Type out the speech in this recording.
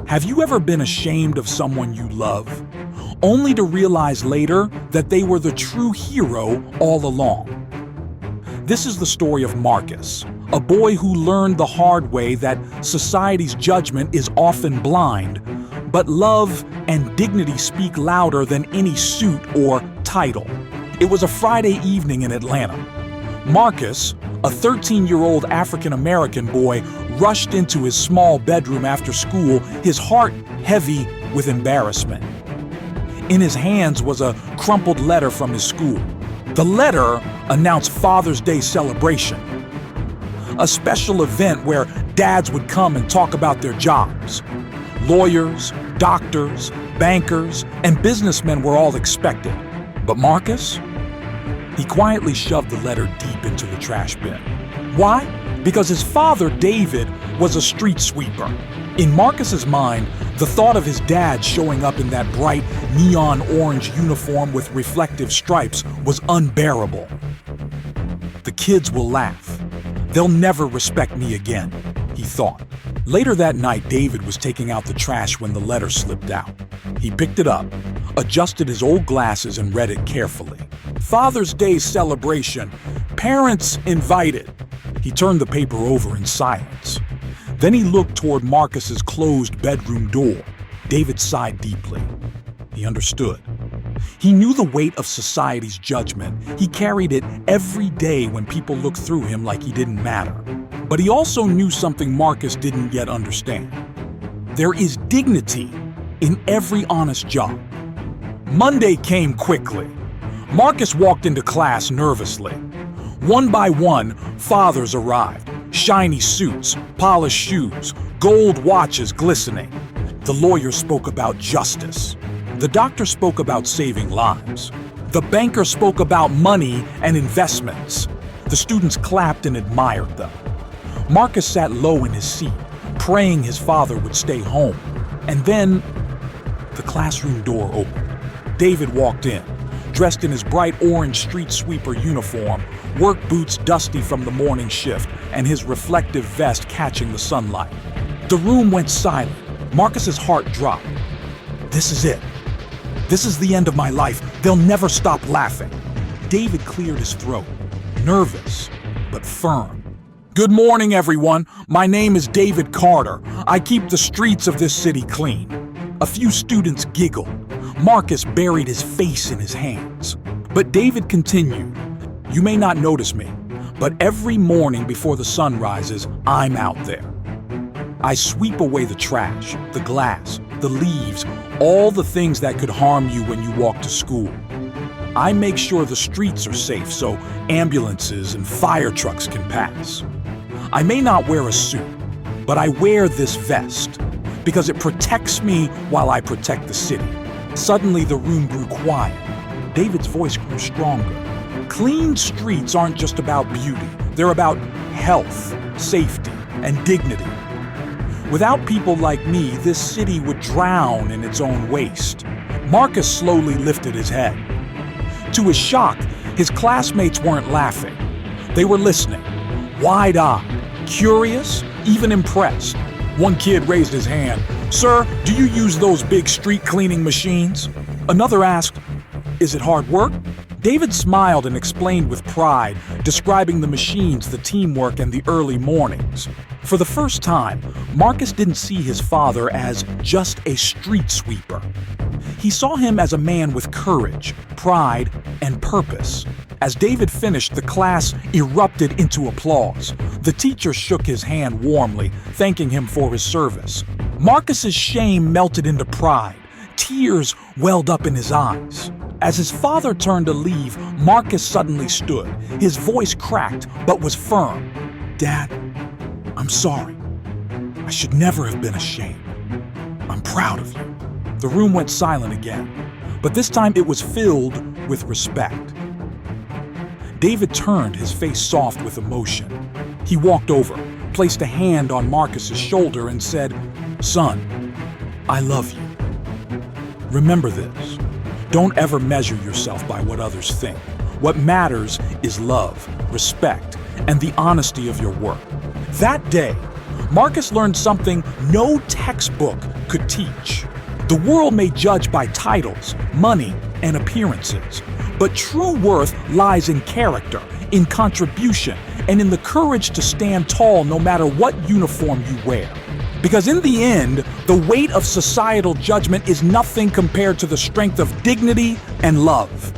Have you ever been ashamed of someone you love, only to realize later that they were the true hero all along? This is the story of Marcus, a boy who learned the hard way that society's judgment is often blind, but love and dignity speak louder than any suit or title. It was a Friday evening in Atlanta. Marcus, a 13-year-old African-American boy, rushed into his small bedroom after school, his heart heavy with embarrassment. In his hands was a crumpled letter from his school. The letter announced Father's Day celebration, a special event where dads would come and talk about their jobs. Lawyers, doctors, bankers, and businessmen were all expected. But Marcus? He quietly shoved the letter deep into the trash bin. Why? Because his father, David, was a street sweeper. In Marcus's mind, the thought of his dad showing up in that bright neon orange uniform with reflective stripes was unbearable. The kids will laugh. They'll never respect me again, he thought. Later that night, David was taking out the trash when the letter slipped out. He picked it up, adjusted his old glasses, and read it carefully. Father's Day celebration. Parents invited. He turned the paper over in silence. Then he looked toward Marcus's closed bedroom door. David sighed deeply. He understood. He knew the weight of society's judgment. He carried it every day when people looked through him like he didn't matter. But he also knew something Marcus didn't yet understand. There is dignity in every honest job. Monday came quickly. Marcus walked into class nervously. One by one, fathers arrived. Shiny suits, polished shoes, gold watches glistening. The lawyer spoke about justice. The doctor spoke about saving lives. The banker spoke about money and investments. The students clapped and admired them. Marcus sat low in his seat, praying his father would stay home. And then, the classroom door opened. David walked in, dressed in his bright orange street sweeper uniform, work boots dusty from the morning shift, and his reflective vest catching the sunlight. The room went silent. Marcus's heart dropped. This is it. This is the end of my life. They'll never stop laughing. David cleared his throat, nervous but firm. Good morning, everyone. My name is David Carter. I keep the streets of this city clean. A few students giggled. Marcus buried his face in his hands. But David continued. You may not notice me, but every morning before the sun rises, I'm out there. I sweep away the trash, the glass, the leaves, all the things that could harm you when you walk to school. I make sure the streets are safe so ambulances and fire trucks can pass. I may not wear a suit, but I wear this vest because it protects me while I protect the city. Suddenly, the room grew quiet. David's voice grew stronger. Clean streets aren't just about beauty. They're about health, safety, and dignity. Without people like me, this city would drown in its own waste. Marcus slowly lifted his head. To his shock, his classmates weren't laughing. They were listening, wide-eyed, curious, even impressed. One kid raised his hand. Sir, do you use those big street cleaning machines? Another asked, is it hard work? David smiled and explained with pride, describing the machines, the teamwork, and the early mornings. For the first time, Marcus didn't see his father as just a street sweeper. He saw him as a man with courage, pride, and purpose. As David finished, the class erupted into applause. The teacher shook his hand warmly, thanking him for his service. Marcus's shame melted into pride. Tears welled up in his eyes. As his father turned to leave, Marcus suddenly stood. His voice cracked, but was firm. Dad, I'm sorry. I should never have been ashamed. I'm proud of you. The room went silent again, but this time it was filled with respect. David turned, his face soft with emotion. He walked over, placed a hand on Marcus's shoulder, and said, Son, I love you. Remember this. Don't ever measure yourself by what others think. What matters is love, respect, and the honesty of your work. That day, Marcus learned something no textbook could teach. The world may judge by titles, money, and appearances, but true worth lies in character, in contribution, and in the courage to stand tall no matter what uniform you wear. Because in the end, the weight of societal judgment is nothing compared to the strength of dignity and love.